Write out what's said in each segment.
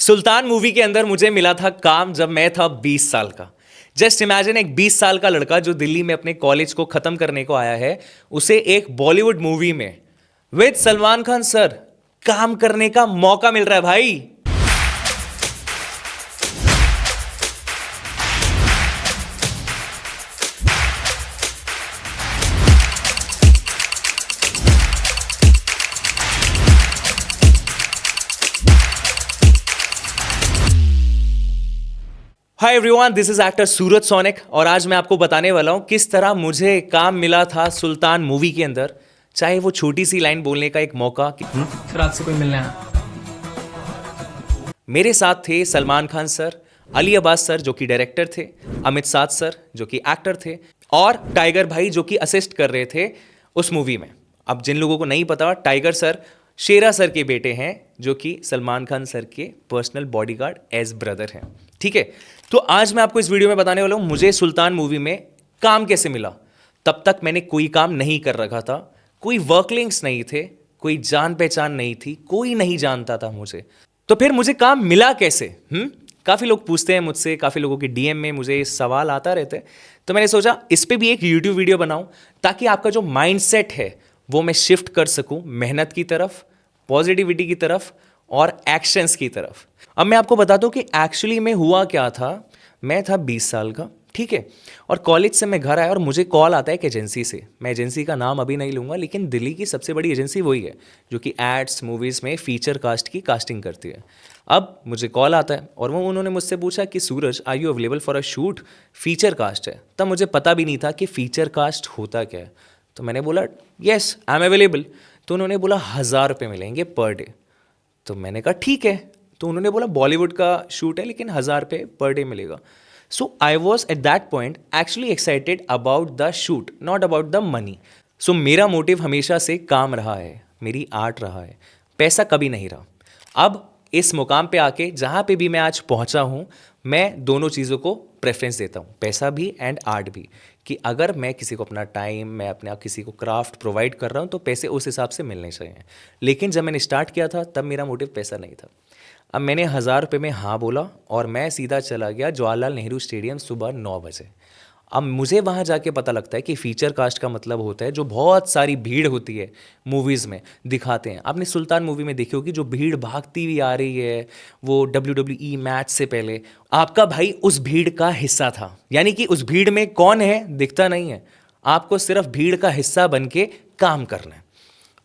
सुल्तान movie के अंदर मुझे मिला था काम जब मैं था 20 साल का। जस्ट इमेजिन एक 20 साल का लड़का जो दिल्ली में अपने कॉलेज को खत्म करने को आया है, उसे एक बॉलीवुड मूवी में विद सलमान खान सर काम करने का मौका मिल रहा है भाई। Hi everyone, this is actor Suraj sonic और आज मैं आपको बताने वाला हूं किस तरह मुझे काम मिला था सुल्तान मूवी के अंदर। चाहे वो छोटी सी लाइन बोलने का एक मौका फिर आपसे कोई मिलने आया। मेरे साथ थे सलमान खान सर, अली अब्बास सर जो कि डायरेक्टर थे, अमित साध सर जो कि एक्टर थे और टाइगर भाई जो कि असिस्ट कर रहे थे उस मूवी में। अब जिन लोगों को नहीं पता, टाइगर सर शेरा सर के बेटे हैं जो कि सलमान खान सर के पर्सनल बॉडीगार्ड एज ब्रदर हैं। ठीक है, तो आज मैं आपको इस वीडियो में बताने वाला हूं मुझे सुल्तान मूवी में काम कैसे मिला। तब तक मैंने कोई काम नहीं कर रखा था, कोई वर्क लिंक्स नहीं थे, कोई जान पहचान नहीं थी, कोई नहीं जानता था मुझे। तो फिर मुझे काम मिला कैसे? काफ़ी लोग पूछते हैं मुझसे, काफ़ी लोगों के डीएम में मुझे ये सवाल आता रहते हैं। तो मैंने सोचा इस पे भी एक यूट्यूब वीडियो बनाऊं ताकि आपका जो माइंडसेट है वो मैं शिफ्ट कर सकूं मेहनत की तरफ, पॉजिटिविटी की तरफ और एक्शंस की तरफ। अब मैं आपको बता दूं कि एक्चुअली में हुआ क्या था। मैं था 20 साल का, ठीक है, और कॉलेज से मैं घर आया और मुझे कॉल आता है एक एजेंसी से। मैं एजेंसी का नाम अभी नहीं लूँगा, लेकिन दिल्ली की सबसे बड़ी एजेंसी वही है जो कि एड्स मूवीज़ में फीचर कास्ट की कास्टिंग करती है। अब मुझे कॉल आता है और वो उन्होंने मुझसे पूछा कि Suraj, are you available for a shoot, feature cast है। तब मुझे पता भी नहीं था कि फीचर कास्ट होता क्या है। तो मैंने बोला येस आई एम अवेलेबल। तो उन्होंने बोला 1000 रुपये मिलेंगे पर डे। तो मैंने कहा ठीक है। तो उन्होंने बोला बॉलीवुड का शूट है लेकिन 1000 रुपये पर डे मिलेगा। So I was at that point actually excited about the shoot, not about the money. So मेरा मोटिव हमेशा से काम रहा है, मेरी आर्ट रहा है, पैसा कभी नहीं रहा। अब इस मुकाम पे आके जहाँ पे भी मैं आज पहुँचा हूँ, मैं दोनों चीज़ों को प्रेफरेंस देता हूँ, पैसा भी एंड आर्ट भी। कि अगर मैं किसी को अपना टाइम, मैं अपने आप किसी को क्राफ्ट प्रोवाइड कर रहा हूँ तो पैसे उस हिसाब से मिलने चाहिए। लेकिन जब मैंने स्टार्ट किया था तब मेरा मोटिव पैसा नहीं था। अब मैंने 1000 रुपये में हाँ बोला और मैं सीधा चला गया जवाहरलाल नेहरू स्टेडियम सुबह 9 बजे। अब मुझे वहाँ जाके पता लगता है कि फ़ीचर कास्ट का मतलब होता है जो बहुत सारी भीड़ होती है मूवीज़ में दिखाते हैं। आपने सुल्तान मूवी में देखी होगी जो भीड़ भागती हुई आ रही है, वो WWE मैच से पहले आपका भाई उस भीड़ का हिस्सा था। यानी कि उस भीड़ में कौन है दिखता नहीं है, आपको सिर्फ भीड़ का हिस्सा बन के काम करना है।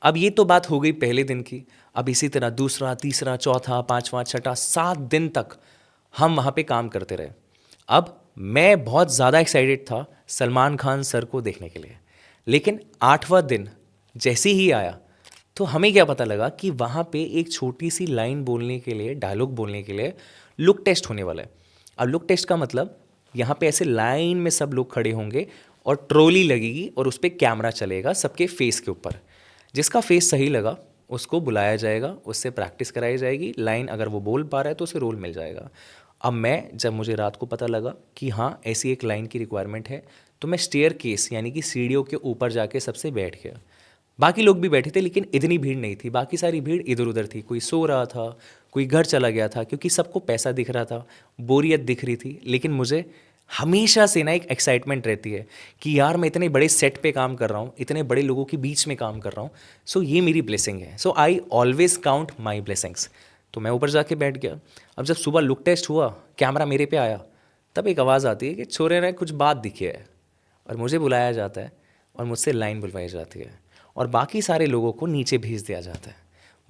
अब ये तो बात हो गई पहले दिन की। अब इसी तरह दूसरा, तीसरा, चौथा, पाँचवा, छठा, 7 दिन तक हम वहाँ पे काम करते रहे। अब मैं बहुत ज़्यादा एक्साइटेड था सलमान खान सर को देखने के लिए। लेकिन 8वां दिन जैसे ही आया तो हमें क्या पता लगा कि वहाँ पे एक छोटी सी लाइन बोलने के लिए, डायलॉग बोलने के लिए लुक टेस्ट होने वाला है। अब लुक टेस्ट का मतलब यहाँ पे ऐसे लाइन में सब लोग खड़े होंगे और ट्रॉली लगेगी और उस पर कैमरा चलेगा सबके फेस के ऊपर। जिसका फेस सही लगा उसको बुलाया जाएगा, उससे प्रैक्टिस कराई जाएगी। लाइन अगर वो बोल पा रहा है तो उसे रोल मिल जाएगा। अब जब मुझे रात को पता लगा कि हाँ ऐसी एक लाइन की रिक्वायरमेंट है, तो मैं स्टेयर केस यानी कि सीढ़ियों के ऊपर जाके सबसे बैठ गया। बाकी लोग भी बैठे थे लेकिन इतनी भीड़ नहीं थी। बाकी सारी भीड़ इधर उधर थी, कोई सो रहा था, कोई घर चला गया था, क्योंकि सबको पैसा दिख रहा था, बोरियत दिख रही थी। लेकिन मुझे हमेशा से ना एक एक्साइटमेंट रहती है कि यार मैं इतने बड़े सेट पे काम कर रहा हूँ, इतने बड़े लोगों के बीच में काम कर रहा हूँ। सो ये मेरी ब्लेसिंग है। So I always count my blessings. तो मैं ऊपर जाके बैठ गया। अब जब सुबह लुक टेस्ट हुआ, कैमरा मेरे पे आया, तब एक आवाज़ आती है कि छोरे ने कुछ बात दिखी है, और मुझे बुलाया जाता है और मुझसे लाइन बुलवाई जाती है और बाकी सारे लोगों को नीचे भेज दिया जाता है।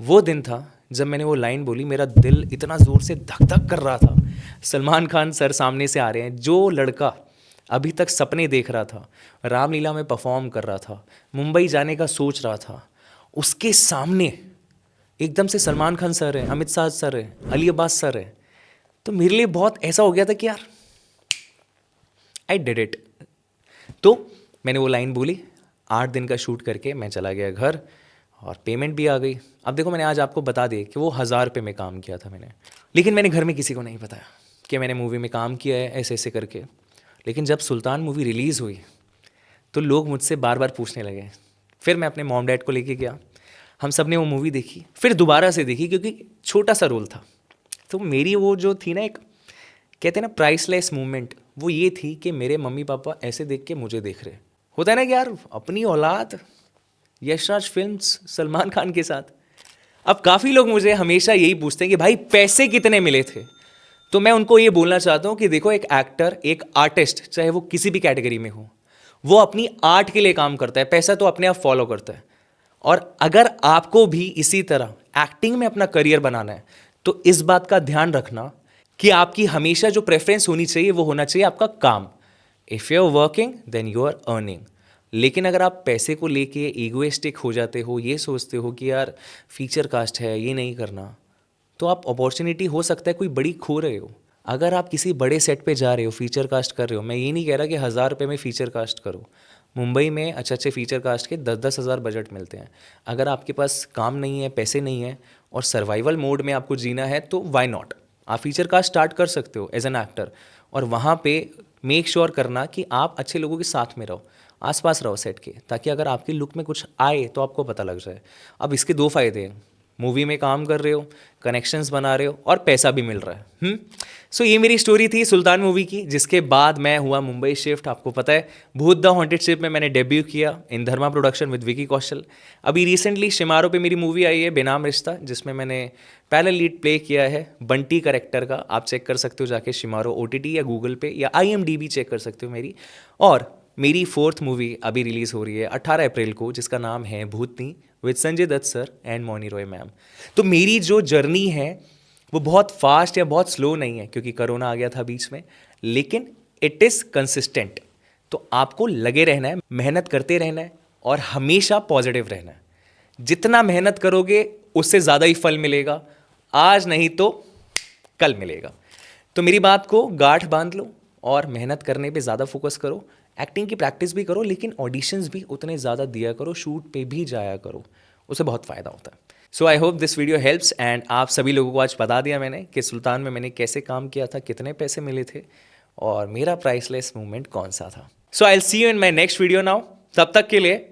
वो दिन था जब मैंने वो लाइन बोली, मेरा दिल इतना ज़ोर से धक धक कर रहा था। सलमान खान सर सामने से आ रहे हैं। जो लड़का अभी तक सपने देख रहा था, रामलीला में परफॉर्म कर रहा था, मुंबई जाने का सोच रहा था, उसके सामने एकदम से सलमान खान सर है, अमित साध सर है, अली अब्बास सर है। तो मेरे लिए बहुत ऐसा हो गया था कि यार आई डिड इट। तो मैंने वो लाइन बोली, 8 दिन का शूट करके मैं चला गया घर और पेमेंट भी आ गई। अब देखो, मैंने आज आपको बता दिया कि वो 1000 रुपये में काम किया था मैंने, लेकिन मैंने घर में किसी को नहीं बताया कि मैंने मूवी में काम किया है ऐसे ऐसे करके। लेकिन जब सुल्तान मूवी रिलीज़ हुई तो लोग मुझसे बार बार पूछने लगे। फिर मैं अपने मॉम डैड को लेके गया, हम सब ने वो मूवी देखी, फिर दोबारा से देखी क्योंकि छोटा सा रोल था। तो मेरी वो जो थी ना, एक कहते हैं ना प्राइसलेस मूवमेंट, वो ये थी कि मेरे मम्मी पापा ऐसे देख के मुझे देख रहे। होता है ना कि यार अपनी औलाद यशराज फिल्म्स सलमान खान के साथ। अब काफ़ी लोग मुझे हमेशा यही पूछते हैं कि भाई पैसे कितने मिले थे। तो मैं उनको ये बोलना चाहता हूँ कि देखो, एक एक्टर, एक आर्टिस्ट, चाहे वो किसी भी कैटेगरी में हो, वो अपनी आर्ट के लिए काम करता है, पैसा तो अपने आप फॉलो करता है। और अगर आपको भी इसी तरह एक्टिंग में अपना करियर बनाना है तो इस बात का ध्यान रखना कि आपकी हमेशा जो प्रेफरेंस होनी चाहिए वो होना चाहिए आपका काम। If you are working then you are earning. लेकिन अगर आप पैसे को लेके ईगोइस्टिक हो जाते हो, ये सोचते हो कि यार फीचर कास्ट है, ये नहीं करना, तो आप अपॉर्चुनिटी हो सकता है कोई बड़ी खो रहे हो। अगर आप किसी बड़े सेट पे जा रहे हो, फीचर कास्ट कर रहे हो, मैं ये नहीं कह रहा कि 1,000 रुपये में फीचर कास्ट करो। मुंबई में अच्छे अच्छे फीचर कास्ट के 10-10 हज़ार बजट मिलते हैं। अगर आपके पास काम नहीं है, पैसे नहीं है और सर्वाइवल मोड में आपको जीना है तो वाई नॉट, आप फीचर कास्ट स्टार्ट कर सकते हो एज एन एक्टर। और वहाँ पे मेक श्योर करना कि आप अच्छे लोगों के साथ में रहो, आसपास रहो सेट के, ताकि अगर आपके लुक में कुछ आए तो आपको पता लग जाए। अब इसके 2 फ़ायदे हैं, मूवी में काम कर रहे हो, कनेक्शंस बना रहे हो और पैसा भी मिल रहा है। सो ये मेरी स्टोरी थी सुल्तान मूवी की, जिसके बाद मैं हुआ मुंबई शिफ्ट। आपको पता है भूत द हॉन्टेड शिप में मैंने डेब्यू किया इन धर्मा प्रोडक्शन विद विकी कौशल। अभी रिसेंटली शिमारो पे मेरी मूवी आई है बेनाम रिश्ता, जिसमें मैंने पहला लीड प्ले किया है बंटी करेक्टर का। आप चेक कर सकते हो जाके शिमारो OTT या गूगल पे या IMDb चेक कर सकते हो मेरी। और मेरी 4th मूवी अभी रिलीज़ हो रही है 18 अप्रैल को, जिसका नाम है Bhootnii with Sanjay Dutt sir and Mouni Roy ma'am. तो मेरी जो जर्नी है वो बहुत फास्ट या बहुत स्लो नहीं है, क्योंकि कोरोना आ गया था बीच में, लेकिन इट इज़ कंसिस्टेंट। तो आपको लगे रहना है, मेहनत करते रहना है और हमेशा पॉजिटिव रहना है। जितना मेहनत करोगे उससे ज़्यादा ही फल मिलेगा, आज नहीं तो कल मिलेगा। तो मेरी बात को गांठ बांध लो और मेहनत करने पे ज़्यादा फोकस करो। एक्टिंग की प्रैक्टिस भी करो, लेकिन ऑडिशंस भी उतने ज़्यादा दिया करो, शूट पे भी जाया करो, उससे बहुत फ़ायदा होता है। So I hope this video helps and आप सभी लोगों को आज बता दिया मैंने कि सुल्तान में मैंने कैसे काम किया था, कितने पैसे मिले थे और मेरा प्राइसलेस मूवमेंट कौन सा था। So I will see you in my next video now. तब तक के लिए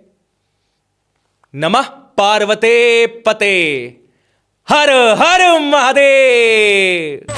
नमः पार्वते पते, हर हर महादेव।